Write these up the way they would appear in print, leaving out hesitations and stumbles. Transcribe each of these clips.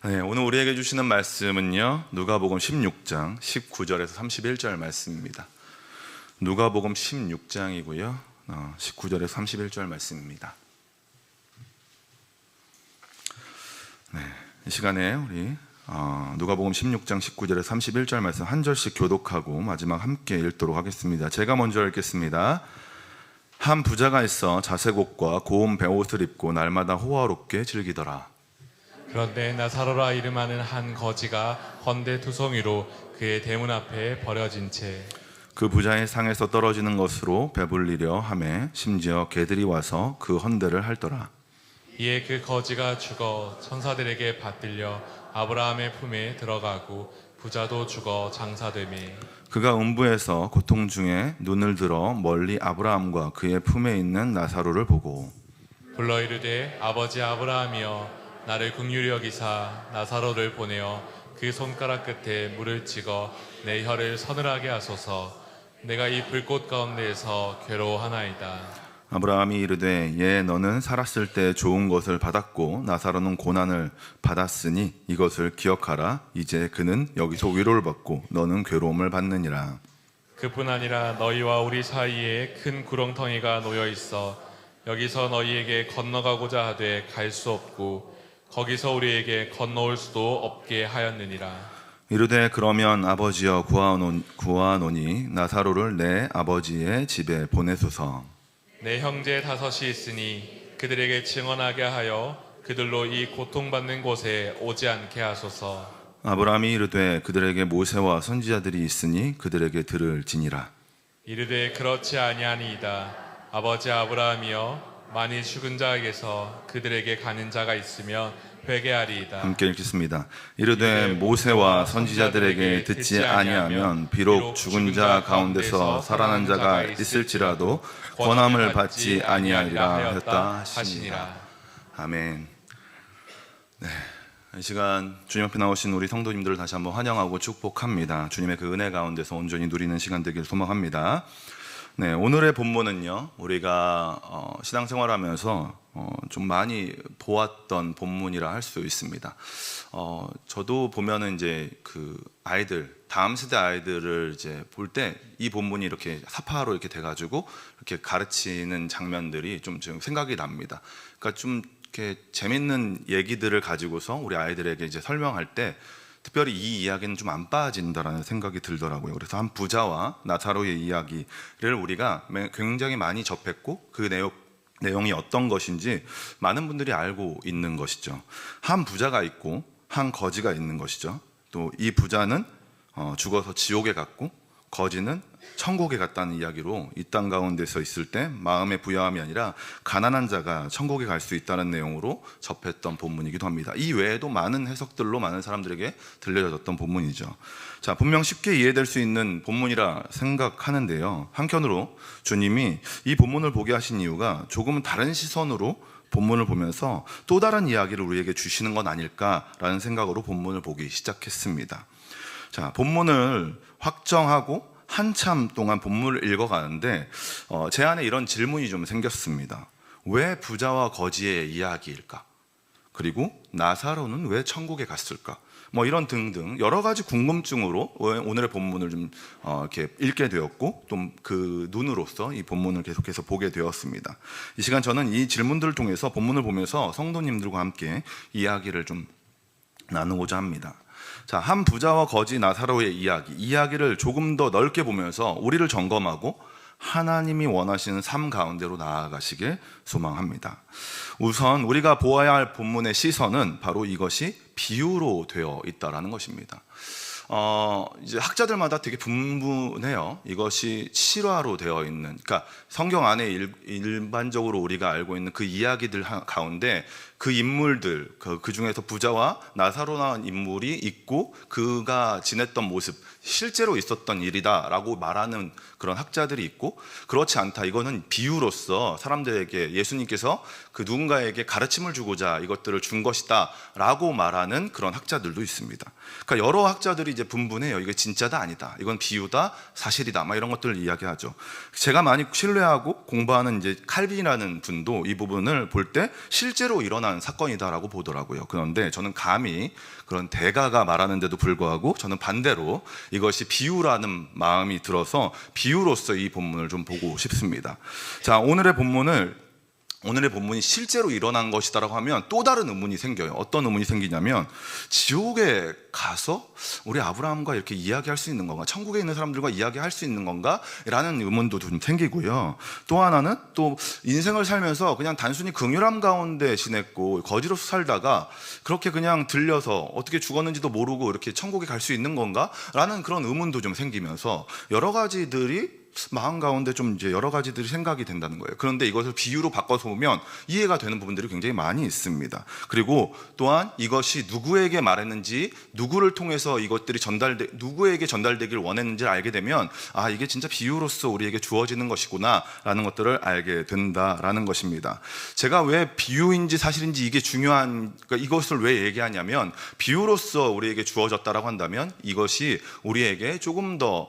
네, 오늘 우리에게 주시는 말씀은요, 누가복음 16장 19절에서 31절 말씀입니다. 누가복음 16장이고요, 19절에서 31절 말씀입니다. 네, 이 시간에 우리 누가복음 16장 19절에서 31절 말씀 한 절씩 교독하고 마지막 함께 읽도록 하겠습니다. 제가 먼저 읽겠습니다. 한 부자가 있어 자색 옷과 고운 베옷을 입고 날마다 호화롭게 즐기더라. 그런데 나사로라 이름하는 한 거지가 헌데 투성이로 그의 대문 앞에 버려진 채 그 부자의 상에서 떨어지는 것으로 배불리려 하매 심지어 개들이 와서 그 헌데를 핥더라. 이에 그 거지가 죽어 천사들에게 받들려 아브라함의 품에 들어가고 부자도 죽어 장사되매 그가 음부에서 고통 중에 눈을 들어 멀리 아브라함과 그의 품에 있는 나사로를 보고 불러 이르되 아버지 아브라함이여 나를 긍휼히 여기사 나사로를 보내어 그 손가락 끝에 물을 찍어 내 혀를 서늘하게 하소서. 내가 이 불꽃 가운데에서 괴로워하나이다. 아브라함이 이르되 예 너는 살았을 때 좋은 것을 받았고 나사로는 고난을 받았으니 이것을 기억하라. 이제 그는 여기서 위로를 받고 너는 괴로움을 받느니라. 그뿐 아니라 너희와 우리 사이에 큰 구렁텅이가 놓여 있어 여기서 너희에게 건너가고자 하되 갈 수 없고 거기서 우리에게 건너올 수도 없게 하였느니라. 이르되 그러면 아버지여 구하노니 나사로를 내 아버지의 집에 보내소서. 내 형제 다섯이 있으니 그들에게 증언하게 하여 그들로 이 고통받는 곳에 오지 않게 하소서. 아브라함이 이르되 그들에게 모세와 선지자들이 있으니 그들에게 들을지니라. 이르되 그렇지 아니하니이다. 아버지 아브라함이여 만일 죽은 자에게서 그들에게 가는 자가 있으면 회개하리이다. 함께 읽겠습니다. 이르되 모세와 선지자들에게 듣지 아니하면 비록 죽은 자 가운데서 살아난 자가 있을지라도 권함을 받지 아니하리라 하였다 하시니라. 아멘. 네, 이 시간 주님 앞에 나오신 우리 성도님들을 다시 한번 환영하고 축복합니다. 주님의 그 은혜 가운데서 온전히 누리는 시간 되길 소망합니다. 네, 오늘의 본문은요, 우리가 신앙생활하면서 좀 많이 보았던 본문이라 할 수 있습니다. 저도 보면은 이제 그 아이들, 다음 세대 아이들을 이제 볼 때 이 본문이 이렇게 사파로 이렇게 돼가지고 이렇게 가르치는 장면들이 좀 생각이 납니다. 그러니까 좀 이렇게 재밌는 얘기들을 가지고서 우리 아이들에게 이제 설명할 때 특별히 이 이야기는 좀 안 빠진다라는 생각이 들더라고요. 그래서 한 부자와 나사로의 이야기를 우리가 굉장히 많이 접했고 그 내용이 어떤 것인지 많은 분들이 알고 있는 것이죠. 한 부자가 있고 한 거지가 있는 것이죠. 또 이 부자는 죽어서 지옥에 갔고 거지는 천국에 갔다는 이야기로 이 땅 가운데서 있을 때 마음의 부여함이 아니라 가난한 자가 천국에 갈 수 있다는 내용으로 접했던 본문이기도 합니다. 이 외에도 많은 해석들로 많은 사람들에게 들려졌던 본문이죠. 자, 분명 쉽게 이해될 수 있는 본문이라 생각하는데요. 한편으로 주님이 이 본문을 보게 하신 이유가 조금은 다른 시선으로 본문을 보면서 또 다른 이야기를 우리에게 주시는 건 아닐까라는 생각으로 본문을 보기 시작했습니다. 자, 본문을 확정하고 한참 동안 본문을 읽어가는데 제 안에 이런 질문이 좀 생겼습니다. 왜 부자와 거지의 이야기일까? 그리고 나사로는 왜 천국에 갔을까? 뭐 이런 등등 여러 가지 궁금증으로 오늘의 본문을 좀 이렇게 읽게 되었고 또 그 눈으로서 이 본문을 계속해서 보게 되었습니다. 이 시간 저는 이 질문들을 통해서 본문을 보면서 성도님들과 함께 이야기를 좀 나누고자 합니다. 자, 한 부자와 거지 나사로의 이야기를 조금 더 넓게 보면서 우리를 점검하고 하나님이 원하시는 삶 가운데로 나아가시길 소망합니다. 우선 우리가 보아야 할 본문의 시선은 바로 이것이 비유로 되어 있다라는 것입니다. 이제 학자들마다 되게 분분해요. 이것이 실화로 되어 있는, 그러니까 성경 안에 일반적으로 우리가 알고 있는 그 이야기들 가운데 그 인물들, 그 중에서 부자와 나사로라는 인물이 있고 그가 지냈던 모습, 실제로 있었던 일이다라고 말하는 그런 학자들이 있고, 그렇지 않다, 이거는 비유로서 사람들에게 예수님께서 그 누군가에게 가르침을 주고자 이것들을 준 것이다 라고 말하는 그런 학자들도 있습니다. 그러니까 여러 학자들이 이제 분분해요. 이게 진짜다 아니다, 이건 비유다 사실이다, 막 이런 것들을 이야기하죠. 제가 많이 신뢰하고 공부하는 이제 칼빈이라는 분도 이 부분을 볼 때 실제로 일어난 중요한 사건이다라고 보더라고요. 그런데 저는 감히 그런 대가가 말하는데도 불구하고 저는 반대로 이것이 비유라는 마음이 들어서 비유로서 이 본문을 좀 보고 싶습니다. 자, 오늘의 본문이 실제로 일어난 것이다라고 하면 또 다른 의문이 생겨요. 어떤 의문이 생기냐면, 지옥에 가서 우리 아브라함과 이렇게 이야기할 수 있는 건가? 천국에 있는 사람들과 이야기할 수 있는 건가? 라는 의문도 좀 생기고요. 또 하나는 또 인생을 살면서 그냥 단순히 긍휼함 가운데 지냈고 거지로서 살다가 그렇게 그냥 들려서 어떻게 죽었는지도 모르고 이렇게 천국에 갈 수 있는 건가? 라는 그런 의문도 좀 생기면서 여러 가지들이 마음 가운데 좀 이제 여러 가지들이 생각이 된다는 거예요. 그런데 이것을 비유로 바꿔서 보면 이해가 되는 부분들이 굉장히 많이 있습니다. 그리고 또한 이것이 누구에게 말했는지, 누구를 통해서 이것들이 누구에게 전달되길 원했는지를 알게 되면, 아, 이게 진짜 비유로서 우리에게 주어지는 것이구나 라는 것들을 알게 된다라는 것입니다. 제가 왜 비유인지 사실인지 이게 그러니까 이것을 왜 얘기하냐면, 비유로서 우리에게 주어졌다라고 한다면 이것이 우리에게 조금 더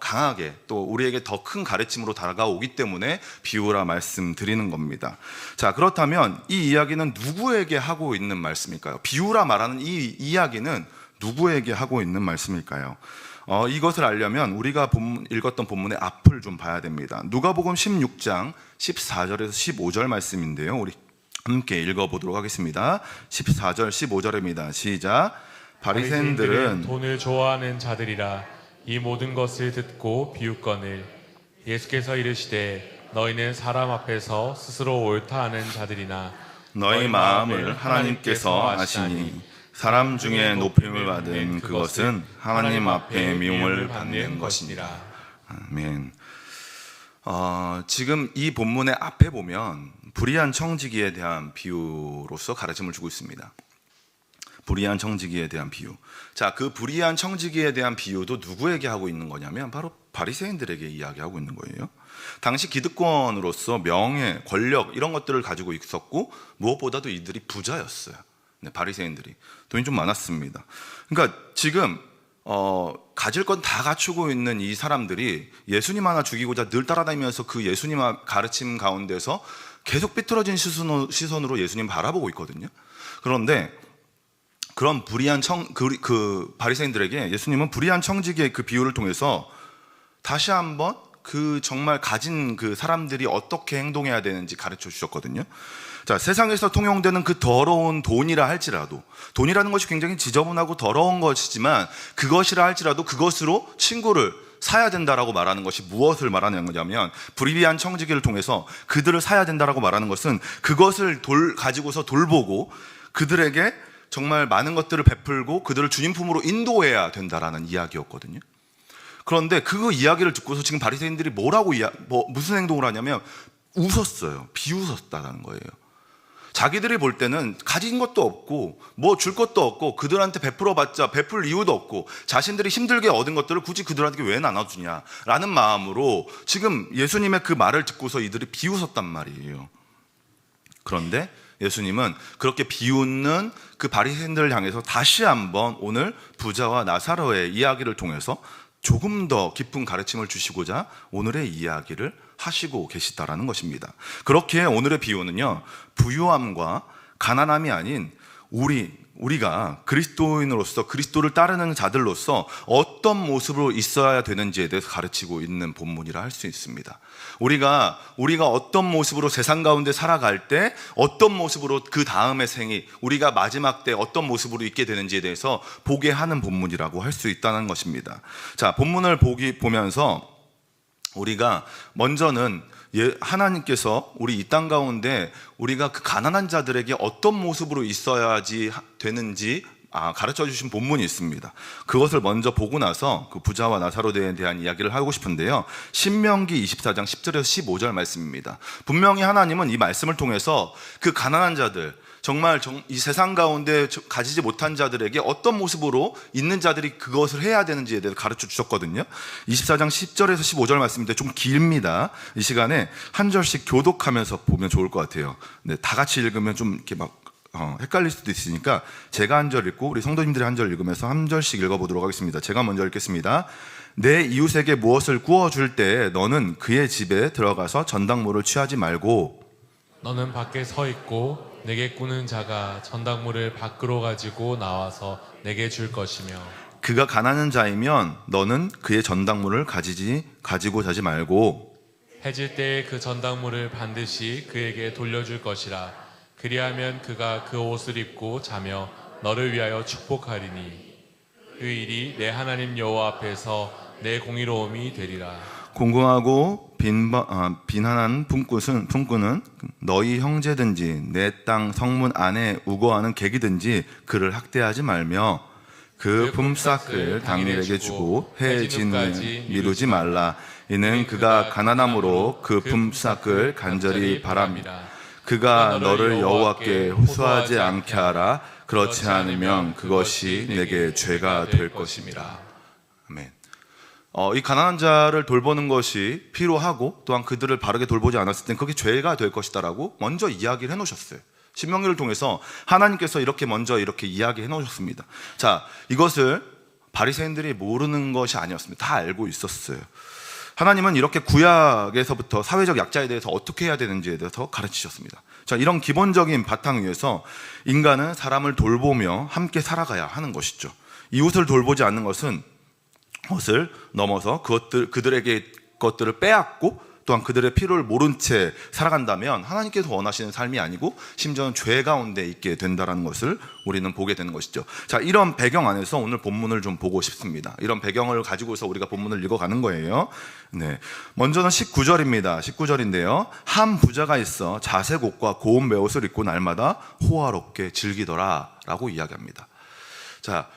강하게, 또 우리에게 더 큰 가르침으로 다가오기 때문에 비유라 말씀드리는 겁니다. 자, 그렇다면 이 이야기는 누구에게 하고 있는 말씀일까요? 비유라 말하는 이 이야기는 누구에게 하고 있는 말씀일까요? 이것을 알려면 우리가 읽었던 본문의 앞을 좀 봐야 됩니다. 누가복음 16장 14절에서 15절 말씀인데요, 우리 함께 읽어보도록 하겠습니다. 14절 15절입니다. 시작. 바리새인들은 돈을 좋아하는 자들이라 이 모든 것을 듣고 비웃거늘 예수께서 이르시되 너희는 사람 앞에서 스스로 옳다 하는 자들이나 너희 마음을 하나님께서 아시니 사람 중에 높임을 받은 그것은 하나님 앞에 미움을 받는 것이니라. 아멘. 지금 이 본문의 앞에 보면 불의한 청지기에 대한 비유로서 가르침을 주고 있습니다. 불의한 청지기에 대한 비유. 자, 그 불의한 청지기에 대한 비유도 누구에게 하고 있는 거냐면 바로 바리새인들에게 이야기하고 있는 거예요. 당시 기득권으로서 명예, 권력 이런 것들을 가지고 있었고 무엇보다도 이들이 부자였어요. 네, 바리새인들이 돈이 좀 많았습니다. 그러니까 지금 가질 건 다 갖추고 있는 이 사람들이 예수님 하나 죽이고자 늘 따라다니면서 그 예수님 가르침 가운데서 계속 삐뚤어진 시선으로 예수님 바라보고 있거든요. 그런데 그런 불의한 그 바리새인들에게 예수님은 불의한 청지기의 그 비유를 통해서 다시 한번 그 정말 가진 그 사람들이 어떻게 행동해야 되는지 가르쳐 주셨거든요. 자, 세상에서 통용되는 그 더러운 돈이라 할지라도, 돈이라는 것이 굉장히 지저분하고 더러운 것이지만 그것이라 할지라도 그것으로 친구를 사야 된다라고 말하는 것이 무엇을 말하는 거냐면, 불의한 청지기를 통해서 그들을 사야 된다라고 말하는 것은 그것을 가지고서 돌보고 그들에게 정말 많은 것들을 베풀고 그들을 주님 품으로 인도해야 된다라는 이야기였거든요. 그런데 그 이야기를 듣고서 지금 바리새인들이 무슨 행동을 하냐면 웃었어요. 비웃었다는 거예요. 자기들이 볼 때는 가진 것도 없고 뭐 줄 것도 없고 그들한테 베풀어봤자 베풀 이유도 없고 자신들이 힘들게 얻은 것들을 굳이 그들한테 왜 나눠주냐라는 마음으로 지금 예수님의 그 말을 듣고서 이들이 비웃었단 말이에요. 그런데 예수님은 그렇게 비웃는 그 바리새인들을 향해서 다시 한번 오늘 부자와 나사로의 이야기를 통해서 조금 더 깊은 가르침을 주시고자 오늘의 이야기를 하시고 계시다라는 것입니다. 그렇게 오늘의 비유는요, 부유함과 가난함이 아닌 우리가 그리스도인으로서, 그리스도를 따르는 자들로서 어떤 모습으로 있어야 되는지에 대해서 가르치고 있는 본문이라 할 수 있습니다. 우리가 어떤 모습으로 세상 가운데 살아갈 때 어떤 모습으로 그 다음의 생이, 우리가 마지막 때 어떤 모습으로 있게 되는지에 대해서 보게 하는 본문이라고 할 수 있다는 것입니다. 자, 본문을 보면서 우리가 먼저는 하나님께서 우리 이 땅 가운데 우리가 그 가난한 자들에게 어떤 모습으로 있어야지 되는지 가르쳐 주신 본문이 있습니다. 그것을 먼저 보고 나서 그 부자와 나사로에 대한 이야기를 하고 싶은데요, 신명기 24장 10절에서 15절 말씀입니다. 분명히 하나님은 이 말씀을 통해서 그 가난한 자들, 정말 이 세상 가운데 가지지 못한 자들에게 어떤 모습으로 있는 자들이 그것을 해야 되는지에 대해서 가르쳐 주셨거든요. 24장 10절에서 15절 말씀인데 좀 길입니다. 이 시간에 한 절씩 교독하면서 보면 좋을 것 같아요. 네, 다 같이 읽으면 좀 이렇게 막 헷갈릴 수도 있으니까 제가 한 절 읽고 우리 성도님들이 한 절 읽으면서 한 절씩 읽어보도록 하겠습니다. 제가 먼저 읽겠습니다. 내 이웃에게 무엇을 구워줄 때 너는 그의 집에 들어가서 전당물을 취하지 말고 너는 밖에 서 있고 내게 꾸는 자가 전당물을 밖으로 가지고 나와서 내게 줄 것이며 그가 가난한 자이면 너는 그의 전당물을 가지고 자지 말고 해질 때에 그 전당물을 반드시 그에게 돌려줄 것이라. 그리하면 그가 그 옷을 입고 자며 너를 위하여 축복하리니 그 일이 내 하나님 여호와 앞에서 내 공의로움이 되리라. 공공하고 빈한한 품꾼은 너희 형제든지 내 땅 성문 안에 우거하는 객이든지 그를 학대하지 말며 그 품삯을 당일에게 주고 해 진을 미루지 말라. 이는 그가 가난함으로 그 품삯을 간절히 바랍니다. 그가 너를 여호와께 호소하지 않게 하라. 그렇지 않으면 그것이 내게 죄가 될 것입니다. 아멘. 이 가난한 자를 돌보는 것이 필요하고 또한 그들을 바르게 돌보지 않았을 땐 그게 죄가 될 것이다라고 먼저 이야기를 해놓으셨어요. 신명기를 통해서 하나님께서 이렇게 먼저 이렇게 이야기해 놓으셨습니다. 자, 이것을 바리새인들이 모르는 것이 아니었습니다. 다 알고 있었어요. 하나님은 이렇게 구약에서부터 사회적 약자에 대해서 어떻게 해야 되는지에 대해서 가르치셨습니다. 자, 이런 기본적인 바탕 위에서 인간은 사람을 돌보며 함께 살아가야 하는 것이죠. 이웃을 돌보지 않는 것은 것을 넘어서 그들에게 것들을 빼앗고 또한 그들의 필요를 모른 채 살아간다면 하나님께서 원하시는 삶이 아니고 심지어는 죄 가운데 있게 된다는 것을 우리는 보게 되는 것이죠. 자, 이런 배경 안에서 오늘 본문을 좀 보고 싶습니다. 이런 배경을 가지고서 우리가 본문을 읽어가는 거예요. 네, 먼저는 19절입니다. 19절인데요. 한 부자가 있어 자색 옷과 고운 베옷을 입고 날마다 호화롭게 즐기더라 라고 이야기합니다. 자,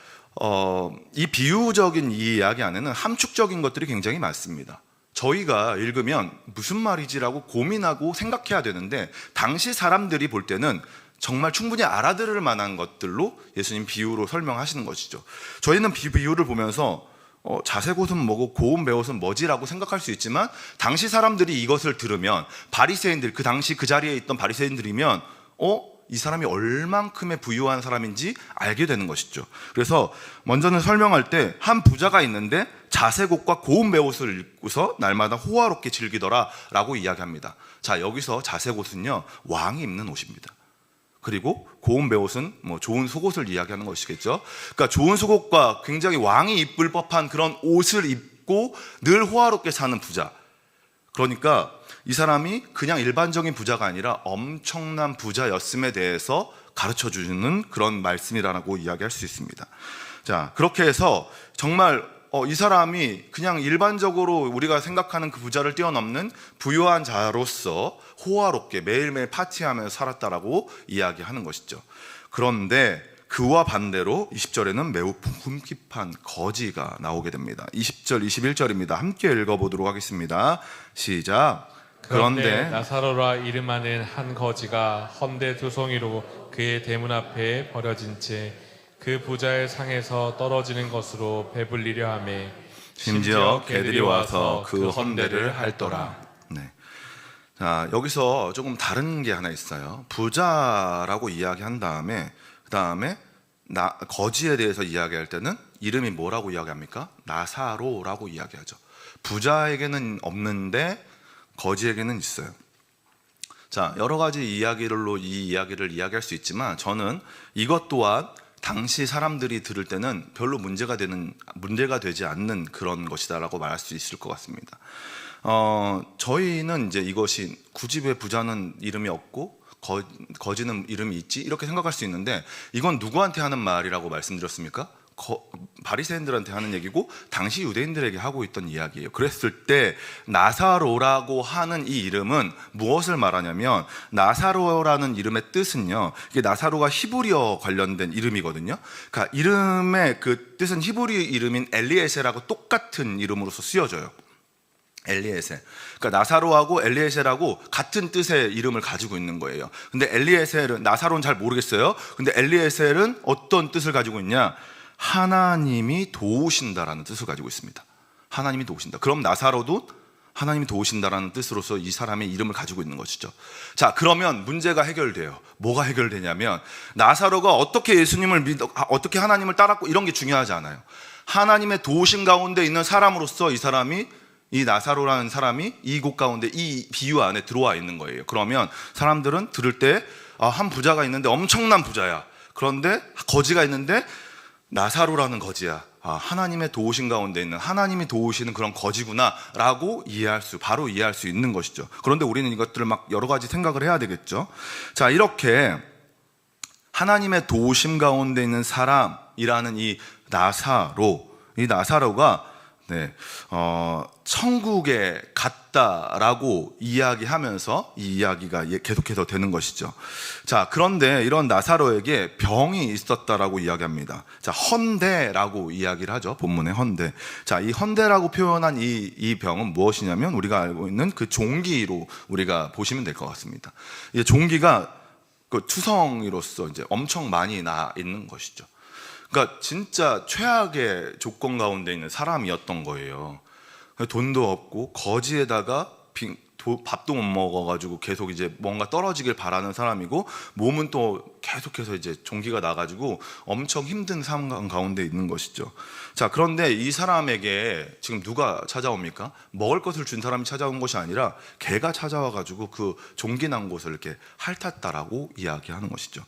이 비유적인 이 이야기 안에는 함축적인 것들이 굉장히 많습니다. 저희가 읽으면 무슨 말이지라고 고민하고 생각해야 되는데 당시 사람들이 볼 때는 정말 충분히 알아들을 만한 것들로 예수님 비유로 설명하시는 것이죠. 저희는 비유를 보면서 자색 옷은 뭐고 고운 베옷은 뭐지라고 생각할 수 있지만 당시 사람들이 이것을 들으면 바리새인들, 그 당시 그 자리에 있던 바리새인들이면 이 사람이 얼만큼의 부유한 사람인지 알게 되는 것이죠. 그래서 먼저는 설명할 때 한 부자가 있는데 자색 옷과 고운 베옷을 입고서 날마다 호화롭게 즐기더라 라고 이야기합니다. 자, 여기서 자색 옷은요, 왕이 입는 옷입니다. 그리고 고운 베옷은 좋은 속옷을 이야기하는 것이겠죠. 그러니까 좋은 속옷과 굉장히 왕이 입을 법한 그런 옷을 입고 늘 호화롭게 사는 부자. 그러니까 이 사람이 그냥 일반적인 부자가 아니라 엄청난 부자였음에 대해서 가르쳐주는 그런 말씀이라고 이야기할 수 있습니다. 자, 그렇게 해서 정말 이 사람이 그냥 일반적으로 우리가 생각하는 그 부자를 뛰어넘는 부유한 자로서 호화롭게 매일매일 파티하면서 살았다라고 이야기하는 것이죠. 그런데 그와 반대로 20절에는 매우 흠깃한 거지가 나오게 됩니다. 20절, 21절입니다. 함께 읽어보도록 하겠습니다. 시작. 그런데 나사로라 이름하는 한 거지가 헌데 두 송이로 그의 대문 앞에 버려진 채 그 부자의 상에서 떨어지는 것으로 배불리려 하매 심지어 개들이 와서 그 헌데를 핥더라. 네. 자, 여기서 조금 다른 게 하나 있어요. 부자라고 이야기한 다음에 그 다음에 거지에 대해서 이야기할 때는 이름이 뭐라고 이야기합니까? 나사로라고 이야기하죠. 부자에게는 없는데 거지에게는 있어요. 자, 여러 가지 이야기로 이 이야기를 이야기할 수 있지만 저는 이것 또한 당시 사람들이 들을 때는 별로 문제가 되지 않는 그런 것이다라고 말할 수 있을 것 같습니다. 저희는 이제 이것이 굳이 왜 부자는 이름이 없고 거지는 이름이 있지? 이렇게 생각할 수 있는데 이건 누구한테 하는 말이라고 말씀드렸습니까? 바리새인들한테 하는 얘기고 당시 유대인들에게 하고 있던 이야기예요. 그랬을 때 나사로라고 하는 이 이름은 무엇을 말하냐면 나사로라는 이름의 뜻은요, 이게 나사로가 히브리어 관련된 이름이거든요. 그러니까 이름의 그 뜻은 히브리 이름인 엘리에셀하고 똑같은 이름으로서 쓰여져요. 엘리에셀. 그러니까 나사로하고 엘리에셀하고 같은 뜻의 이름을 가지고 있는 거예요. 근데 엘리에셀은, 나사로는 잘 모르겠어요. 근데 엘리에셀은 어떤 뜻을 가지고 있냐? 하나님이 도우신다라는 뜻을 가지고 있습니다. 하나님이 도우신다. 그럼 나사로도 하나님이 도우신다라는 뜻으로서 이 사람의 이름을 가지고 있는 것이죠. 자, 그러면 문제가 해결돼요. 뭐가 해결되냐면 나사로가 어떻게 어떻게 하나님을 따랐고 이런 게 중요하지 않아요. 하나님의 도우신 가운데 있는 사람으로서 이 나사로라는 사람이 이곳 가운데 이 비유 안에 들어와 있는 거예요. 그러면 사람들은 들을 때 한 부자가 있는데 엄청난 부자야. 그런데 거지가 있는데 나사로라는 거지야. 하나님의 도우신 가운데 있는, 하나님이 도우시는 그런 거지구나라고 바로 이해할 수 있는 것이죠. 그런데 우리는 이것들을 막 여러 가지 생각을 해야 되겠죠. 자, 이렇게 하나님의 도우심 가운데 있는 사람이라는 이 나사로가 천국에 갔다라고 이야기하면서 이 이야기가 계속해서 되는 것이죠. 자, 그런데 이런 나사로에게 병이 있었다라고 이야기합니다. 자, 헌대라고 이야기를 하죠. 본문에 헌대. 자, 이 헌대라고 표현한 이 병은 무엇이냐면 우리가 알고 있는 그 종기로 우리가 보시면 될 것 같습니다. 이 종기가 그 투성이로서 이제 엄청 많이 나 있는 것이죠. 그러니까 진짜 최악의 조건 가운데 있는 사람이었던 거예요. 돈도 없고 거지에다가 밥도 못 먹어가지고 계속 이제 뭔가 떨어지길 바라는 사람이고, 몸은 또 계속해서 이제 종기가 나가지고 엄청 힘든 상황 가운데 있는 것이죠. 자, 그런데 이 사람에게 지금 누가 찾아옵니까? 먹을 것을 준 사람이 찾아온 것이 아니라 개가 찾아와가지고 그 종기 난 곳을 이렇게 핥았다라고 이야기하는 것이죠.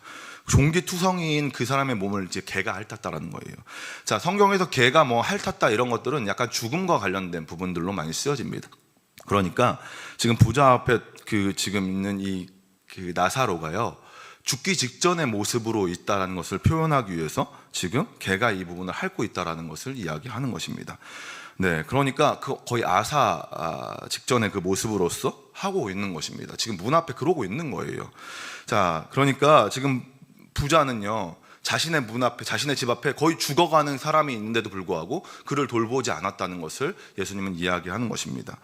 종기투성이인 그 사람의 몸을 이제 개가 핥았다라는 거예요. 자, 성경에서 개가 뭐 핥았다 이런 것들은 약간 죽음과 관련된 부분들로 많이 쓰여집니다. 그러니까 지금 부자 앞에 지금 있는 그 나사로가요, 죽기 직전의 모습으로 있다는 것을 표현하기 위해서 지금 개가 이 부분을 핥고 있다는 것을 이야기하는 것입니다. 네, 그러니까 거의 직전의 그 모습으로서 하고 있는 것입니다. 지금 문 앞에 그러고 있는 거예요. 자, 그러니까 지금 부자는요, 자신의 문 앞에, 자신의 집 앞에 거의 죽어가는 사람이 있는데도 불구하고 그를 돌보지 않았다는 것을 예수님은 이야기하는 것입니다.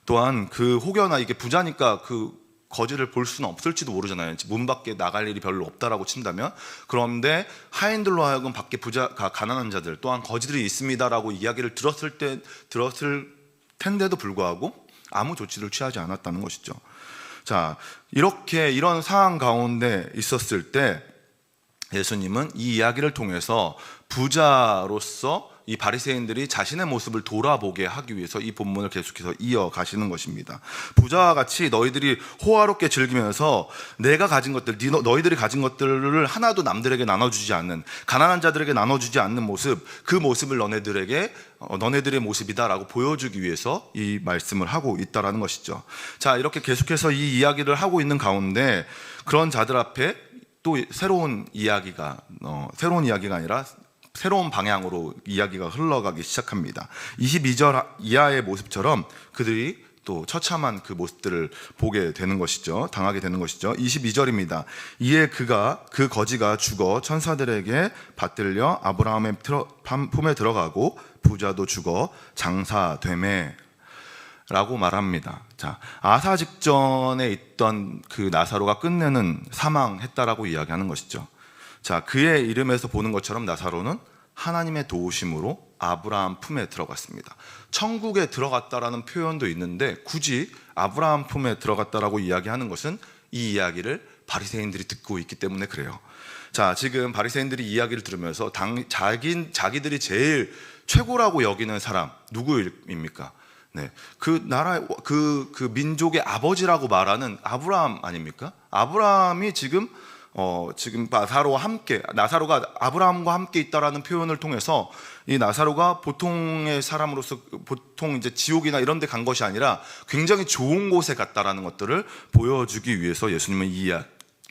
또한 그 혹여나 이게 부자니까 그 거지를 볼 수는 없을지도 모르잖아요. 문 밖에 나갈 일이 별로 없다라고 친다면. 그런데 하인들로 하여금 밖에 가난한 자들 또한 거지들이 있습니다라고 이야기를 들었을 텐데도 불구하고 아무 조치를 취하지 않았다는 것이죠. 자, 이런 상황 가운데 있었을 때 예수님은 이 이야기를 통해서 부자로서 이 바리새인들이 자신의 모습을 돌아보게 하기 위해서 이 본문을 계속해서 이어가시는 것입니다. 부자와 같이 너희들이 호화롭게 즐기면서 내가 가진 것들, 너희들이 가진 것들을 하나도 남들에게 나눠주지 않는, 가난한 자들에게 나눠주지 않는 모습, 그 모습을 너네들의 모습이다라고 보여주기 위해서 이 말씀을 하고 있다라는 것이죠. 자, 이렇게 계속해서 이 이야기를 하고 있는 가운데 그런 자들 앞에 또 새로운 이야기가 아니라 새로운 방향으로 이야기가 흘러가기 시작합니다. 22절 이하의 모습처럼 그들이 또 처참한 그 모습들을 보게 되는 것이죠. 당하게 되는 것이죠. 22절입니다. 이에 그 거지가 죽어 천사들에게 받들려 아브라함의 품에 들어가고 부자도 죽어 장사되매 라고 말합니다. 자, 아사 직전에 있던 그 나사로가 끝내는 사망했다라고 이야기하는 것이죠. 자, 그의 이름에서 보는 것처럼 나사로는 하나님의 도우심으로 아브라함 품에 들어갔습니다. 천국에 들어갔다라는 표현도 있는데 굳이 아브라함 품에 들어갔다라고 이야기하는 것은 이 이야기를 바리새인들이 듣고 있기 때문에 그래요. 자, 지금 바리새인들이 이야기를 들으면서 자기들이 제일 최고라고 여기는 사람 누구입니까? 네, 그 나라 그 민족의 아버지라고 말하는 아브라함 아닙니까? 아브라함이 지금 나사로가 아브라함과 함께 있다라는 표현을 통해서 이 나사로가 보통의 사람으로서 보통 이제 지옥이나 이런 데 간 것이 아니라 굉장히 좋은 곳에 갔다라는 것들을 보여주기 위해서 예수님은 이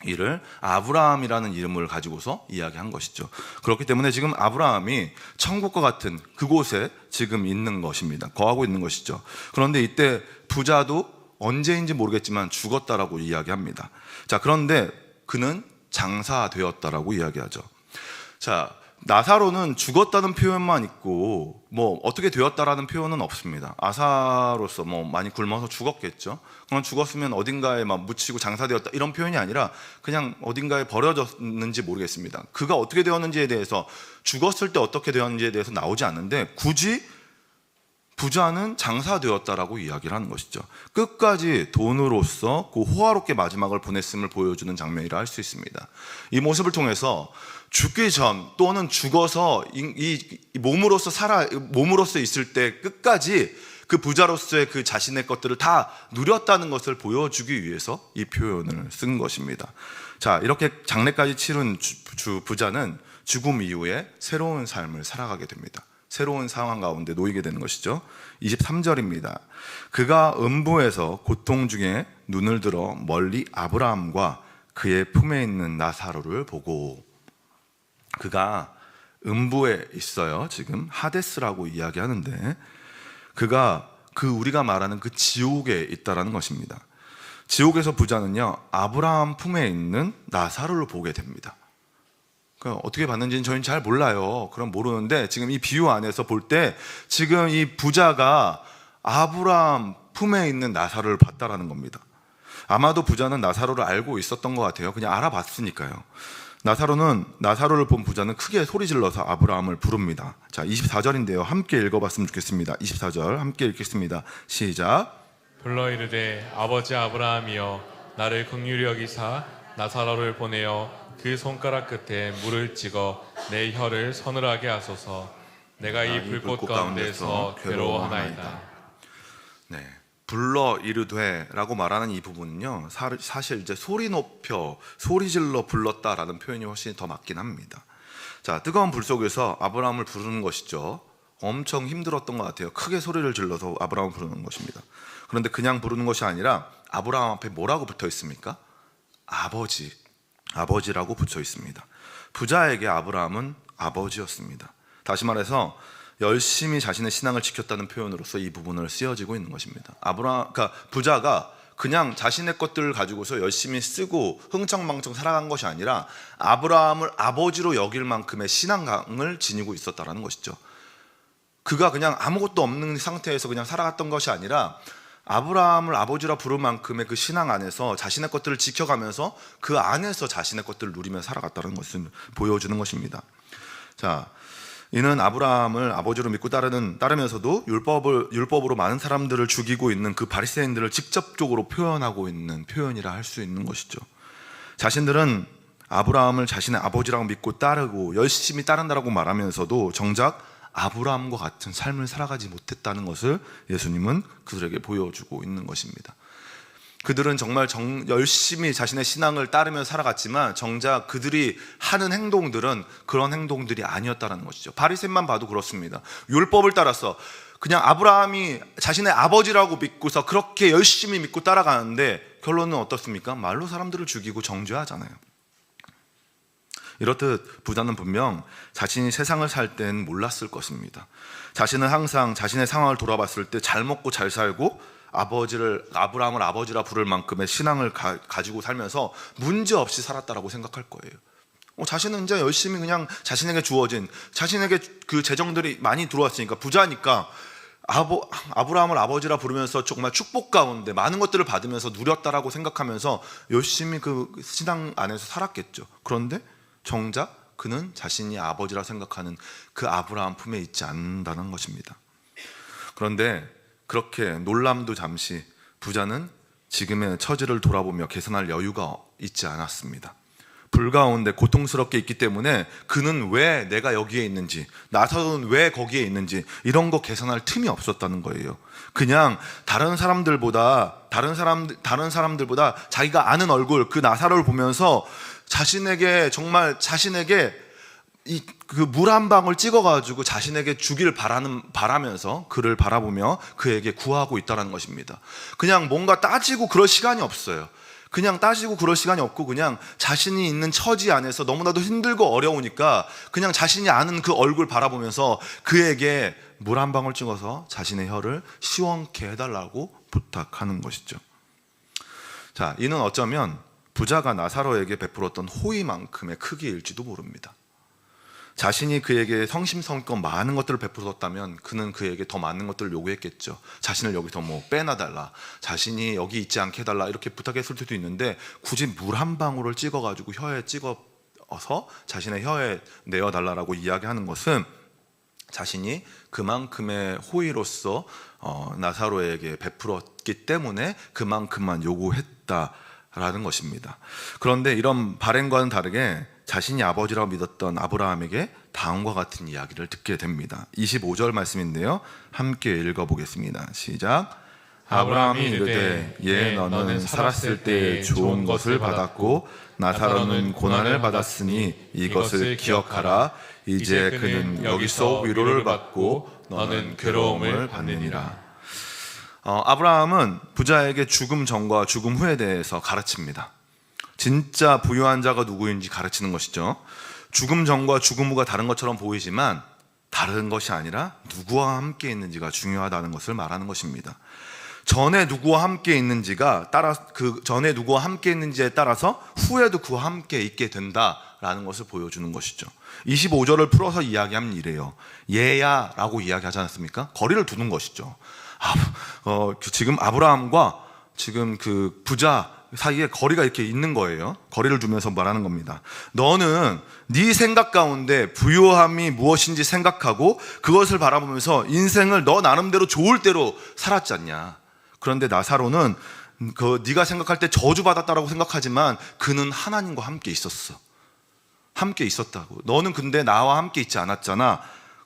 이야기를 아브라함이라는 이름을 가지고서 이야기한 것이죠. 그렇기 때문에 지금 아브라함이 천국과 같은 그곳에 지금 있는 것입니다. 거하고 있는 것이죠. 그런데 이때 부자도 언제인지 모르겠지만 죽었다라고 이야기합니다. 자, 그런데 그는 장사되었다라고 이야기하죠. 자, 나사로는 죽었다는 표현만 있고 뭐 어떻게 되었다라는 표현은 없습니다. 아사로서 뭐 많이 굶어서 죽었겠죠. 그럼 죽었으면 어딘가에 막 묻히고 장사되었다 이런 표현이 아니라 그냥 어딘가에 버려졌는지 모르겠습니다. 그가 어떻게 되었는지에 대해서, 죽었을 때 어떻게 되었는지에 대해서 나오지 않는데 굳이 부자는 장사되었다라고 이야기를 하는 것이죠. 끝까지 돈으로서 그 호화롭게 마지막을 보냈음을 보여주는 장면이라 할 수 있습니다. 이 모습을 통해서 죽기 전 또는 죽어서 이 몸으로서 있을 때 끝까지 그 부자로서의 그 자신의 것들을 다 누렸다는 것을 보여주기 위해서 이 표현을 쓴 것입니다. 자, 이렇게 장례까지 치른 부자는 죽음 이후에 새로운 삶을 살아가게 됩니다. 새로운 상황 가운데 놓이게 되는 것이죠. 23절입니다. 그가 음부에서 고통 중에 눈을 들어 멀리 아브라함과 그의 품에 있는 나사로를 보고, 그가 음부에 있어요. 지금 하데스라고 이야기하는데, 그가 우리가 말하는 그 지옥에 있다라는 것입니다. 지옥에서 부자는요, 아브라함 품에 있는 나사로를 보게 됩니다. 그러니까 어떻게 봤는지는 저희는 잘 몰라요. 그럼 모르는데, 지금 이 비유 안에서 볼 때 지금 이 부자가 아브라함 품에 있는 나사로를 봤다라는 겁니다. 아마도 부자는 나사로를 알고 있었던 것 같아요. 그냥 알아봤으니까요. 나사로를 본 부자는 크게 소리 질러서 아브라함을 부릅니다. 자, 24절인데요. 함께 읽어봤으면 좋겠습니다. 24절 함께 읽겠습니다. 시작. 불러 이르되 아버지 아브라함이여 나를 긍휼히 여기사 나사로를 보내어 그 손가락 끝에 물을 찍어 내 혀를 서늘하게 하소서. 내가 이 불꽃 가운데서 괴로워하나이다. 네, 불러 이르되 라고 말하는 이 부분은요, 사실 이제 소리 질러 불렀다라는 표현이 훨씬 더 맞긴 합니다. 자, 뜨거운 불 속에서 아브라함을 부르는 것이죠. 엄청 힘들었던 것 같아요. 크게 소리를 질러서 아브라함을 부르는 것입니다. 그런데 그냥 부르는 것이 아니라 아브라함 앞에 뭐라고 붙어 있습니까? 아버지라고 붙여 있습니다. 부자에게 아브라함은 아버지였습니다. 다시 말해서 열심히 자신의 신앙을 지켰다는 표현으로서 이 부분을 쓰여지고 있는 것입니다. 그러니까 부자가 그냥 자신의 것들을 가지고서 열심히 쓰고 흥청망청 살아간 것이 아니라 아브라함을 아버지로 여길 만큼의 신앙을 지니고 있었다는 것이죠. 그가 그냥 아무것도 없는 상태에서 그냥 살아갔던 것이 아니라 아브라함을 아버지라 부를 만큼의 그 신앙 안에서 자신의 것들을 지켜가면서 그 안에서 자신의 것들을 누리며 살아갔다는 것을 보여주는 것입니다. 자, 이는 아브라함을 아버지로 믿고 따르면서도 율법으로 많은 사람들을 죽이고 있는 그 바리새인들을 직접적으로 표현하고 있는 표현이라 할 수 있는 것이죠. 자신들은 아브라함을 자신의 아버지라고 믿고 따르고 열심히 따른다라고 말하면서도 정작 아브라함과 같은 삶을 살아가지 못했다는 것을 예수님은 그들에게 보여주고 있는 것입니다. 그들은 정말 열심히 자신의 신앙을 따르며 살아갔지만 정작 그들이 하는 행동들은 그런 행동들이 아니었다는 것이죠. 바리새인만 봐도 그렇습니다. 율법을 따라서 그냥 아브라함이 자신의 아버지라고 믿고서 그렇게 열심히 믿고 따라가는데 결론은 어떻습니까? 말로 사람들을 죽이고 정죄하잖아요. 이렇듯 부자는 분명 자신이 세상을 살 땐 몰랐을 것입니다. 자신은 항상 자신의 상황을 돌아봤을 때 잘 먹고 잘 살고 아브라함을 아버지라 부를 만큼의 신앙을 가지고 살면서 문제없이 살았다라고 생각할 거예요. 자신은 이제 열심히 그냥 자신에게 주어진, 자신에게 그 재정들이 많이 들어왔으니까 부자니까 아브라함을 아버지라 부르면서 정말 축복 가운데 많은 것들을 받으면서 누렸다라고 생각하면서 열심히 그 신앙 안에서 살았겠죠. 그런데 정작 그는 자신이 아버지라 생각하는 그 아브라함 품에 있지 않는다는 것입니다. 그런데 그렇게 놀람도 잠시 부자는 지금의 처지를 돌아보며 개선할 여유가 있지 않았습니다. 불 가운데 고통스럽게 있기 때문에 그는 왜 내가 여기에 있는지, 나사로는 왜 거기에 있는지 이런 거 개선할 틈이 없었다는 거예요. 그냥 다른 사람들보다 자기가 아는 얼굴 그 나사로를 보면서 자신에게 그 물 한 방울 찍어가지고 자신에게 주길 바라면서 그를 바라보며 그에게 구하고 있다는 것입니다. 그냥 뭔가 따지고 그럴 시간이 없어요. 그냥 따지고 그럴 시간이 없고 그냥 자신이 있는 처지 안에서 너무나도 힘들고 어려우니까 그냥 자신이 아는 그 얼굴 바라보면서 그에게 물 한 방울 찍어서 자신의 혀를 시원케 해달라고 부탁하는 것이죠. 자, 이는 어쩌면 부자가 나사로에게 베풀었던 호의만큼의 크기일지도 모릅니다. 자신이 그에게 성심성의껏 많은 것들을 베풀었다면 그는 그에게 더 많은 것들을 요구했겠죠. 자신을 여기서 빼놔달라, 자신이 여기 있지 않게 해달라 이렇게 부탁했을 수도 있는데 굳이 물 한 방울을 찍어가지고 혀에 찍어서 자신의 혀에 내어달라고 이야기하는 것은 자신이 그만큼의 호의로서 나사로에게 베풀었기 때문에 그만큼만 요구했다라는 것입니다. 그런데 이런 발행과는 다르게 자신이 아버지라고 믿었던 아브라함에게 다음과 같은 이야기를 듣게 됩니다. 25절 말씀인데요, 함께 읽어보겠습니다. 시작. 아브라함이 이르되 예 너는 살았을 때 좋은 것을 받았고 나사로는 고난을 받았으니 이것을 기억하라. 이제 그는 여기서 위로를 받고 너는 괴로움을 받느니라. 아브라함은 부자에게 죽음 전과 죽음 후에 대해서 가르칩니다. 진짜 부유한 자가 누구인지 가르치는 것이죠. 죽음 전과 죽음 후가 다른 것처럼 보이지만 다른 것이 아니라 누구와 함께 있는지가 중요하다는 것을 말하는 것입니다. 전에 누구와 함께 있는지가 그 전에 누구와 함께 있는지에 따라서 후에도 그와 함께 있게 된다라는 것을 보여주는 것이죠. 25절을 풀어서 이야기하면 이래요. 얘야 라고 이야기하지 않았습니까? 거리를 두는 것이죠. 지금 아브라함과 지금 그 부자 사이에 거리가 이렇게 있는 거예요. 거리를 두면서 말하는 겁니다. 너는 네 생각 가운데 부유함이 무엇인지 생각하고 그것을 바라보면서 인생을 너 나름대로 좋을 대로 살았지 않냐. 그런데 나사로는 네가 생각할 때 저주받았다라고 생각하지만 그는 하나님과 함께 있었어. 함께 있었다고. 너는 근데 나와 함께 있지 않았잖아.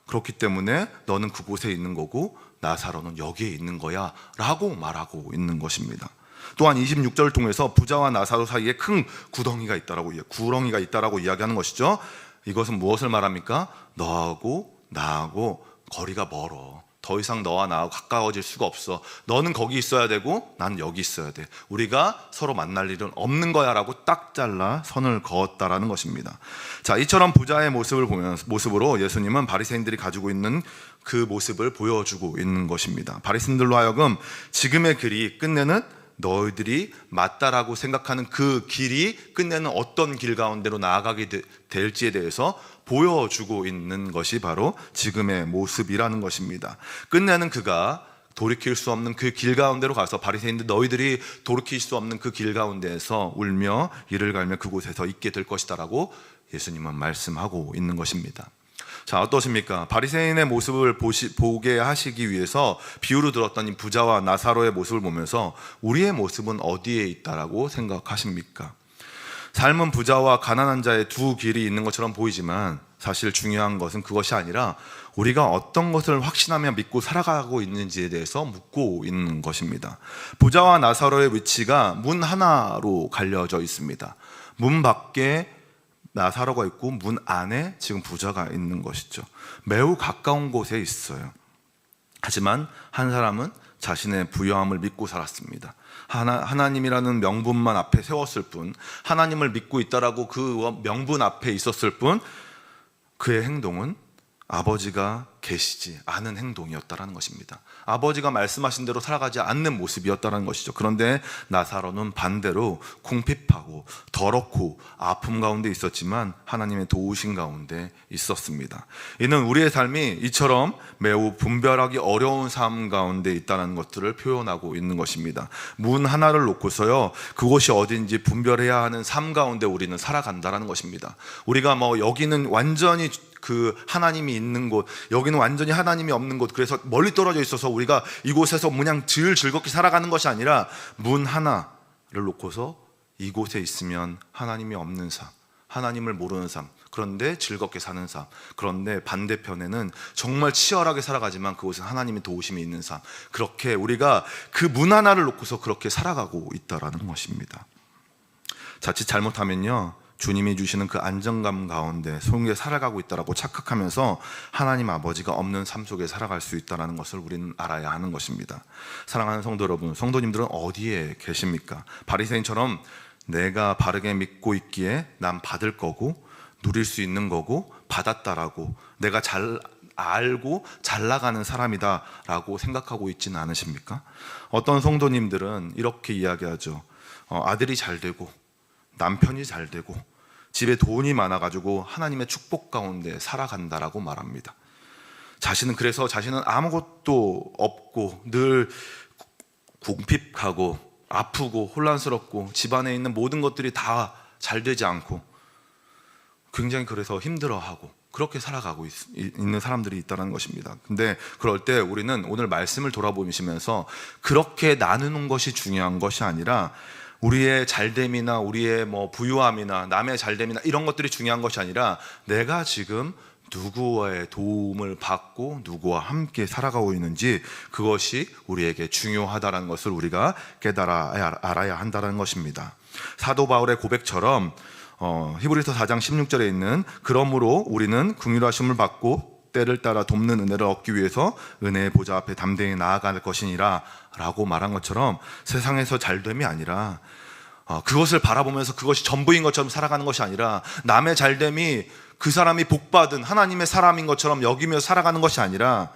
그렇기 때문에 너는 그곳에 있는 거고 나사로는 여기에 있는 거야 라고 말하고 있는 것입니다. 또한 26절을 통해서 부자와 나사로 사이에 큰 구렁이가 있다라고 이야기하는 것이죠. 이것은 무엇을 말합니까? 너하고 나하고 거리가 멀어. 더 이상 너와 나하고 가까워질 수가 없어. 너는 거기 있어야 되고 나는 여기 있어야 돼. 우리가 서로 만날 일은 없는 거야 라고 딱 잘라 선을 그었다라는 것입니다. 자, 이처럼 부자의 모습으로 예수님은 바리새인들이 가지고 있는 그 모습을 보여주고 있는 것입니다. 바리새인들로 하여금 지금의 길이 끝내는 너희들이 맞다라고 생각하는 그 길이 끝내는 어떤 길 가운데로 나아가게 될지에 대해서 보여주고 있는 것이 바로 지금의 모습이라는 것입니다. 끝내는 그가 돌이킬 수 없는 그 길 가운데로 가서 바리새인들 너희들이 돌이킬 수 없는 그 길 가운데에서 울며 이를 갈며 그곳에서 있게 될 것이다라고 예수님은 말씀하고 있는 것입니다. 자, 어떠십니까? 바리새인의 모습을 보게 하시기 위해서 비유로 들었던 이 부자와 나사로의 모습을 보면서 우리의 모습은 어디에 있다라고 생각하십니까? 삶은 부자와 가난한 자의 두 길이 있는 것처럼 보이지만 사실 중요한 것은 그것이 아니라 우리가 어떤 것을 확신하며 믿고 살아가고 있는지에 대해서 묻고 있는 것입니다. 부자와 나사로의 위치가 문 하나로 갈려져 있습니다. 문 밖에 나사로가 있고 문 안에 지금 부자가 있는 것이죠. 매우 가까운 곳에 있어요. 하지만 한 사람은 자신의 부유함을 믿고 살았습니다. 하나님이라는 명분만 앞에 세웠을 뿐, 하나님을 믿고 있다라고 그 명분 앞에 있었을 뿐, 그의 행동은 아버지가 계시지 않은 행동이었다라는 것입니다. 아버지가 말씀하신 대로 살아가지 않는 모습이었다는 것이죠. 그런데 나사로는 반대로 궁핍하고 더럽고 아픔 가운데 있었지만 하나님의 도우심 가운데 있었습니다. 이는 우리의 삶이 이처럼 매우 분별하기 어려운 삶 가운데 있다는 것들을 표현하고 있는 것입니다. 문 하나를 놓고서요, 그곳이 어딘지 분별해야 하는 삶 가운데 우리는 살아간다는 것입니다. 우리가 여기는 완전히 그 하나님이 있는 곳, 여기는 완전히 하나님이 없는 곳, 그래서 멀리 떨어져 있어서 우리가 이곳에서 그냥 즐겁게 살아가는 것이 아니라 문 하나를 놓고서 이곳에 있으면 하나님이 없는 삶, 하나님을 모르는 삶, 그런데 즐겁게 사는 삶, 그런데 반대편에는 정말 치열하게 살아가지만 그곳은 하나님의 도우심이 있는 삶, 그렇게 우리가 그 문 하나를 놓고서 그렇게 살아가고 있다라는 것입니다. 자칫 잘못하면요, 주님이 주시는 그 안정감 가운데 속에 살아가고 있다라고 착각하면서 하나님 아버지가 없는 삶 속에 살아갈 수 있다는 것을 우리는 알아야 하는 것입니다. 사랑하는 성도 여러분, 성도님들은 어디에 계십니까? 바리새인처럼 내가 바르게 믿고 있기에 난 받을 거고 누릴 수 있는 거고 받았다라고 내가 잘 알고 잘 나가는 사람이다라고 생각하고 있지는 않으십니까? 어떤 성도님들은 이렇게 이야기하죠. 아들이 잘 되고 남편이 잘 되고 집에 돈이 많아가지고 하나님의 축복 가운데 살아간다라고 말합니다. 그래서 자신은 아무것도 없고 늘 궁핍하고 아프고 혼란스럽고 집안에 있는 모든 것들이 다 잘 되지 않고 굉장히 그래서 힘들어하고 그렇게 살아가고 있는 사람들이 있다는 것입니다. 근데 그럴 때 우리는 오늘 말씀을 돌아보시면서 그렇게 나누는 것이 중요한 것이 아니라 우리의 잘됨이나 우리의 부유함이나 남의 잘됨이나 이런 것들이 중요한 것이 아니라 내가 지금 누구의 도움을 받고 누구와 함께 살아가고 있는지 그것이 우리에게 중요하다는 것을 우리가 알아야 한다는 것입니다. 사도 바울의 고백처럼 히브리서 4장 16절에 있는 그러므로 우리는 긍휼하심을 받고 때를 따라 돕는 은혜를 얻기 위해서 은혜의 보좌 앞에 담대히 나아갈 것이니라 라고 말한 것처럼 세상에서 잘됨이 아니라 그것을 바라보면서 그것이 전부인 것처럼 살아가는 것이 아니라 남의 잘됨이 그 사람이 복받은 하나님의 사람인 것처럼 여기며 살아가는 것이 아니라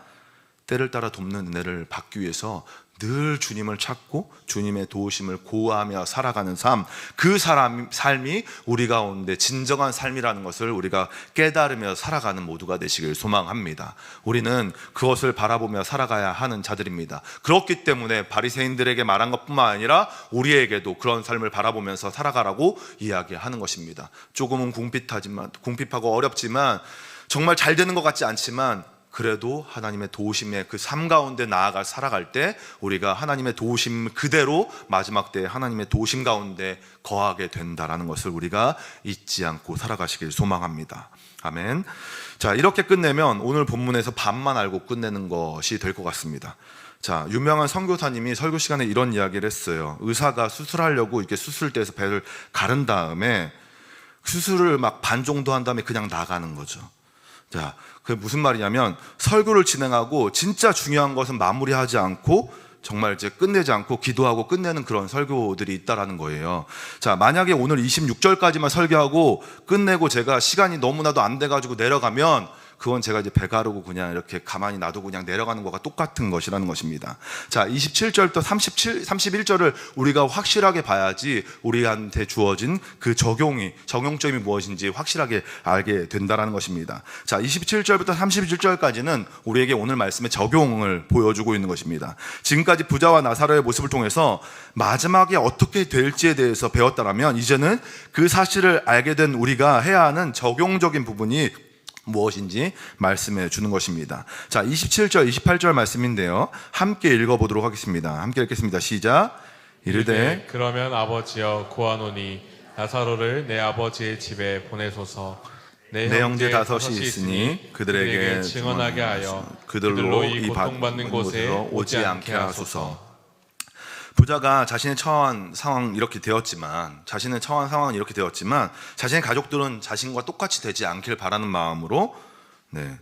때를 따라 돕는 은혜를 받기 위해서 늘 주님을 찾고 주님의 도우심을 고하며 살아가는 삶, 그 삶이 우리 가운데 진정한 삶이라는 것을 우리가 깨달으며 살아가는 모두가 되시길 소망합니다. 우리는 그것을 바라보며 살아가야 하는 자들입니다. 그렇기 때문에 바리새인들에게 말한 것뿐만 아니라 우리에게도 그런 삶을 바라보면서 살아가라고 이야기하는 것입니다. 조금은 궁핍하고 어렵지만 정말 잘 되는 것 같지 않지만 그래도 하나님의 도우심의 그 삶 가운데 살아갈 때 우리가 하나님의 도우심 그대로 마지막 때에 하나님의 도우심 가운데 거하게 된다라는 것을 우리가 잊지 않고 살아가시길 소망합니다. 아멘. 자, 이렇게 끝내면 오늘 본문에서 반만 알고 끝내는 것이 될 것 같습니다. 자, 유명한 선교사님이 설교 시간에 이런 이야기를 했어요. 의사가 수술하려고 이렇게 수술대에서 배를 가른 다음에 수술을 막 반 정도 한 다음에 그냥 나가는 거죠. 자, 그게 무슨 말이냐면 설교를 진행하고 진짜 중요한 것은 마무리하지 않고 정말 이제 끝내지 않고 기도하고 끝내는 그런 설교들이 있다라는 거예요. 자, 만약에 오늘 26절까지만 설교하고 끝내고 제가 시간이 너무나도 안 돼가지고 내려가면 그건 제가 이제 배 가르고 그냥 이렇게 가만히 놔두고 그냥 내려가는 것과 똑같은 것이라는 것입니다. 자, 27절부터 31절을 우리가 확실하게 봐야지 우리한테 주어진 그 적용점이 무엇인지 확실하게 알게 된다는 것입니다. 자, 27절부터 31절까지는 우리에게 오늘 말씀의 적용을 보여주고 있는 것입니다. 지금까지 부자와 나사로의 모습을 통해서 마지막에 어떻게 될지에 대해서 배웠다면 이제는 그 사실을 알게 된 우리가 해야 하는 적용적인 부분이 무엇인지 말씀해 주는 것입니다. 자, 27절, 28절 말씀인데요. 함께 읽어보도록 하겠습니다. 함께 읽겠습니다. 시작. 이르되 그러면 아버지여 구하노니 나사로를 내 아버지의 집에 보내소서. 내 형제 다섯이 있으니 그들에게 증언하게 하여 그들로 이 고통받는 곳에 오지 않게 하소서. 부자가 자신의 처한 상황이 이렇게 되었지만 자신의 가족들은 자신과 똑같이 되지 않길 바라는 마음으로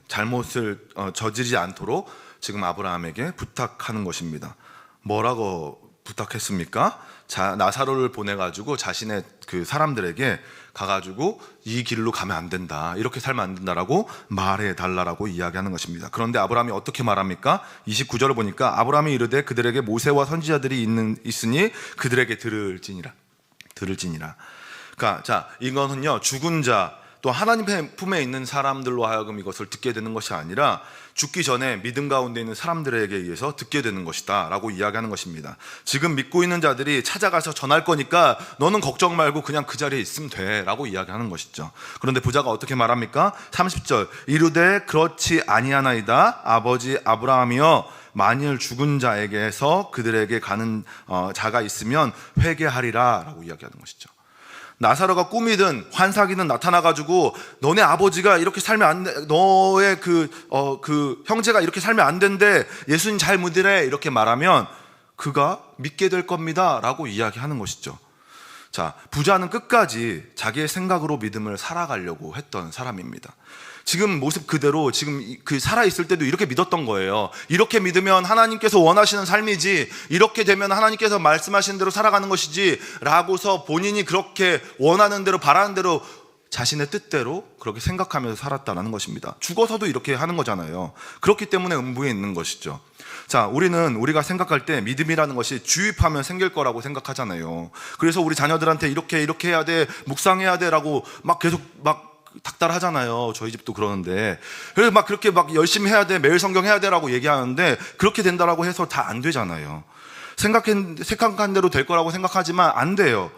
잘못을 저지르지 않도록 지금 아브라함에게 부탁하는 것입니다. 뭐라고 부탁했습니까? 나사로를 보내가지고 자신의 그 사람들에게 가가지고 이 길로 가면 안 된다, 이렇게 살면 안 된다라고 말해달라고 이야기하는 것입니다. 그런데 아브라함이 어떻게 말합니까? 29절을 보니까 아브라함이 이르되 그들에게 모세와 선지자들이 있으니 그들에게 들을지니라. 그러니까 자, 이것은요, 죽은 자 또 하나님의 품에 있는 사람들로 하여금 이것을 듣게 되는 것이 아니라 죽기 전에 믿음 가운데 있는 사람들에게 의해서 듣게 되는 것이다 라고 이야기하는 것입니다. 지금 믿고 있는 자들이 찾아가서 전할 거니까 너는 걱정 말고 그냥 그 자리에 있으면 돼 라고 이야기하는 것이죠. 그런데 부자가 어떻게 말합니까? 30절 이르되 그렇지 아니하나이다 아버지 아브라함이여 만일 죽은 자에게서 그들에게 가는 자가 있으면 회개하리라 라고 이야기하는 것이죠. 나사로가 꿈이든 환상이든 나타나가지고 너네 아버지가 이렇게 살면 안 돼, 너의 그 형제가 이렇게 살면 안 된대, 예수님 잘 믿으래, 이렇게 말하면 그가 믿게 될 겁니다 라고 이야기하는 것이죠. 자, 부자는 끝까지 자기의 생각으로 믿음을 살아가려고 했던 사람입니다. 지금 모습 그대로 지금 그 살아있을 때도 이렇게 믿었던 거예요. 이렇게 믿으면 하나님께서 원하시는 삶이지, 이렇게 되면 하나님께서 말씀하시는 대로 살아가는 것이지 라고서 본인이 그렇게 원하는 대로 바라는 대로 자신의 뜻대로 그렇게 생각하면서 살았다는 것입니다. 죽어서도 이렇게 하는 거잖아요. 그렇기 때문에 음부에 있는 것이죠. 자, 우리가 생각할 때 믿음이라는 것이 주입하면 생길 거라고 생각하잖아요. 그래서 우리 자녀들한테 이렇게 해야 돼, 묵상해야 돼 라고 막 계속 닥달하잖아요. 저희 집도 그러는데. 그래서 막 그렇게 막 열심히 해야 돼, 매일 성경 해야 돼라고 얘기하는데 그렇게 된다라고 해서 다 안 되잖아요. 생각한 대로 될 거라고 생각하지만 안 돼요.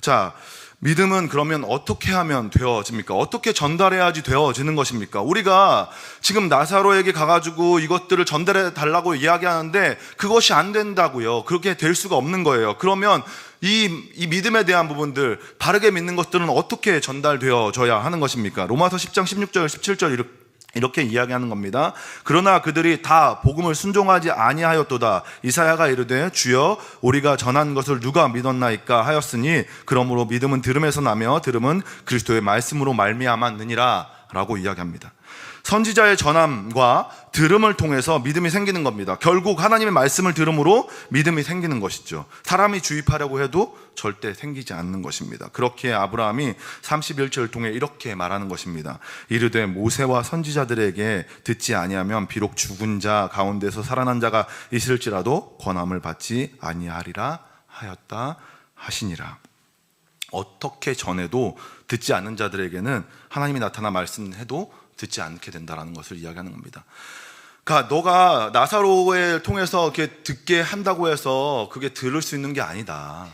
자, 믿음은 그러면 어떻게 하면 되어집니까? 어떻게 전달해야지 되어지는 것입니까? 우리가 지금 나사로에게 가가지고 이것들을 전달해 달라고 이야기하는데 그것이 안 된다고요. 그렇게 될 수가 없는 거예요. 그러면 이 믿음에 대한 부분들, 바르게 믿는 것들은 어떻게 전달되어져야 하는 것입니까? 로마서 10장 16절 17절 이렇게 이야기하는 겁니다. 그러나 그들이 다 복음을 순종하지 아니하였도다. 이사야가 이르되 주여 우리가 전한 것을 누가 믿었나이까 하였으니 그러므로 믿음은 들음에서 나며 들음은 그리스도의 말씀으로 말미암았느니라 라고 이야기합니다. 선지자의 전함과 들음을 통해서 믿음이 생기는 겁니다. 결국 하나님의 말씀을 들음으로 믿음이 생기는 것이죠. 사람이 주입하려고 해도 절대 생기지 않는 것입니다. 그렇게 아브라함이 31절을 통해 이렇게 말하는 것입니다. 이르되 모세와 선지자들에게 듣지 아니하면 비록 죽은 자 가운데서 살아난 자가 있을지라도 권함을 받지 아니하리라 하였다 하시니라. 어떻게 전해도 듣지 않는 자들에게는 하나님이 나타나 말씀해도 듣지 않게 된다는 것을 이야기하는 겁니다. 그러니까 너가 나사로를 통해서 이렇게 듣게 한다고 해서 그게 들을 수 있는 게 아니다.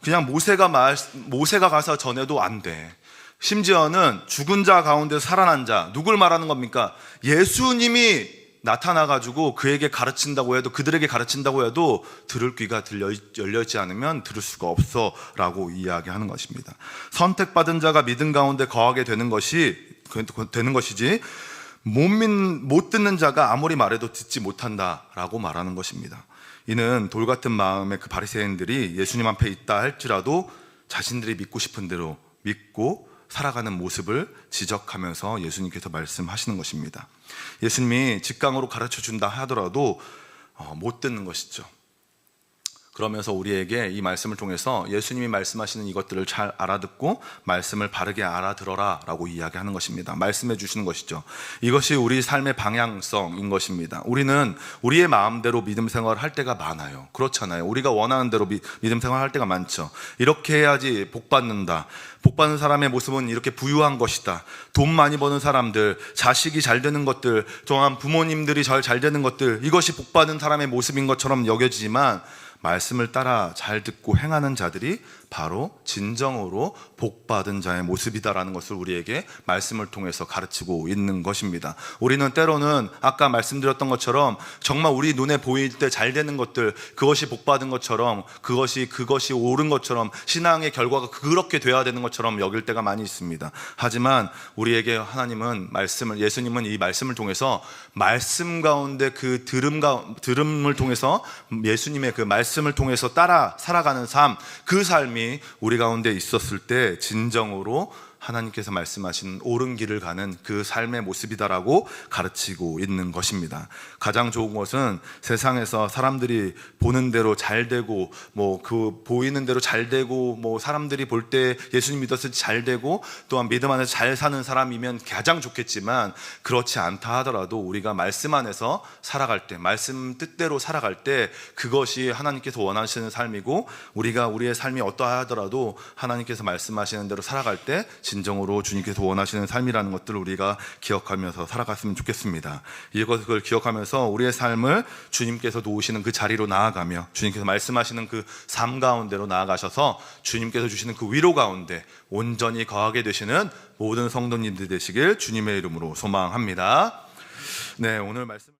그냥 모세가 가서 전해도 안 돼. 심지어는 죽은 자 가운데 살아난 자, 누굴 말하는 겁니까? 예수님이 나타나가지고 그에게 가르친다고 해도, 그들에게 가르친다고 해도 들을 귀가 열려있지 않으면 들을 수가 없어 라고 이야기하는 것입니다. 선택받은 자가 믿음 가운데 거하게 되는 것이지 못 듣는 자가 아무리 말해도 듣지 못한다라고 말하는 것입니다. 이는 돌같은 마음의 그 바리새인들이 예수님 앞에 있다 할지라도 자신들이 믿고 싶은 대로 믿고 살아가는 모습을 지적하면서 예수님께서 말씀하시는 것입니다. 예수님이 직강으로 가르쳐준다 하더라도 못 듣는 것이죠. 그러면서 우리에게 이 말씀을 통해서 예수님이 말씀하시는 이것들을 잘 알아듣고 말씀을 바르게 알아들어라 라고 이야기하는 것입니다. 말씀해 주시는 것이죠. 이것이 우리 삶의 방향성인 것입니다. 우리는 우리의 마음대로 믿음 생활을 할 때가 많아요. 그렇잖아요. 우리가 원하는 대로 믿음 생활을 할 때가 많죠. 이렇게 해야지 복 받는다. 복 받는 사람의 모습은 이렇게 부유한 것이다. 돈 많이 버는 사람들, 자식이 잘 되는 것들, 또한 부모님들이 잘 되는 것들, 이것이 복 받는 사람의 모습인 것처럼 여겨지지만 말씀을 따라 잘 듣고 행하는 자들이 바로 진정으로 복받은 자의 모습이다라는 것을 우리에게 말씀을 통해서 가르치고 있는 것입니다. 우리는 때로는 아까 말씀드렸던 것처럼 정말 우리 눈에 보일 때 잘 되는 것들, 그것이 복받은 것처럼, 그것이 옳은 것처럼, 신앙의 결과가 그렇게 돼야 되는 것처럼 여길 때가 많이 있습니다. 하지만 우리에게 하나님은 예수님은 이 말씀을 통해서 말씀 가운데 그 들음을 통해서 예수님의 그 말씀을 통해서 따라 살아가는 삶, 그 삶이 우리 가운데 있었을 때 진정으로 하나님께서 말씀하신 옳은 길을 가는 그 삶의 모습이다라고 가르치고 있는 것입니다. 가장 좋은 것은 세상에서 사람들이 보는 대로 잘 되고, 보이는 대로 잘 되고, 사람들이 볼 때 예수님 믿었을 때 잘 되고, 또한 믿음 안에서 잘 사는 사람이면 가장 좋겠지만, 그렇지 않다 하더라도 우리가 말씀 안에서 살아갈 때, 말씀 뜻대로 살아갈 때, 그것이 하나님께서 원하시는 삶이고, 우리가 우리의 삶이 어떠하더라도 하나님께서 말씀하시는 대로 살아갈 때 진정으로 주님께서 원하시는 삶이라는 것들을 우리가 기억하면서 살아갔으면 좋겠습니다. 이것을 기억하면서 우리의 삶을 주님께서 놓으시는 그 자리로 나아가며 주님께서 말씀하시는 그 삶 가운데로 나아가셔서 주님께서 주시는 그 위로 가운데 온전히 거하게 되시는 모든 성도님들 되시길 주님의 이름으로 소망합니다. 네, 오늘 말씀